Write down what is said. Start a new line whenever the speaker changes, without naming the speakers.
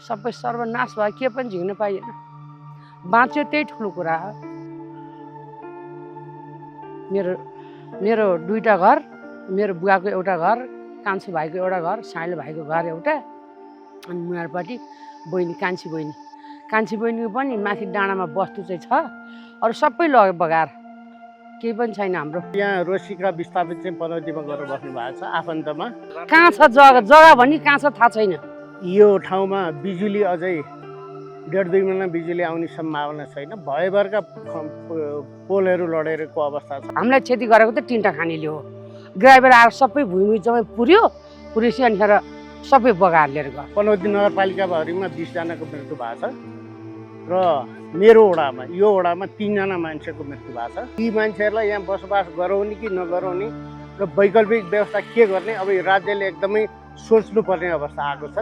सबै सर्वनाश भयो, के पनि झिक्न पाइएन। बाँच्यो त्यही ठुलो कुरा हो। मेरो दुईटा घर, मेरो बुवाको एउटा घर, कान्छी भाइको एउटा घर, साइलो भाइको घर एउटा, अनि मुनारपट्टि बहिनी कान्छी बहिनीको पनि माथि डाँडामा बस्तु चाहिँ छ। अरू सबै लग्यो बगाएर, केही पनि छैन हाम्रो।
यहाँ रोशीका विस्थापित चाहिँ पनौतीमा गएर बस्नु भएको छ आफन्तमा।
कहाँ छ जग्गा भनी कहाँ छ थाहा छैन।
यो ठाउँमा बिजुली अझै 1.5-2 महिना बिजुली आउने सम्भावना छैन। भयभरका पोलहरू लडेरको अवस्था छ।
हामीलाई क्षति गरेको त टिन्टा खानेले हो। ड्राइभर आएर सबै भुइँ जम्मै पुर्योपछि अनिखेर सबै बगाएर लिएर गयो।
पनौती नगरपालिकाभरिमा 20 जनाको मृत्यु भएको छ र मेरो वडामा, यो वडामा 3 जना मान्छेको मृत्यु भएको छ। यी मान्छेहरूलाई यहाँ बसोबास गराउने कि नगराउने र वैकल्पिक व्यवस्था के गर्ने, अब यो राज्यले एकदमै सोच्नुपर्ने अवस्था आएको छ।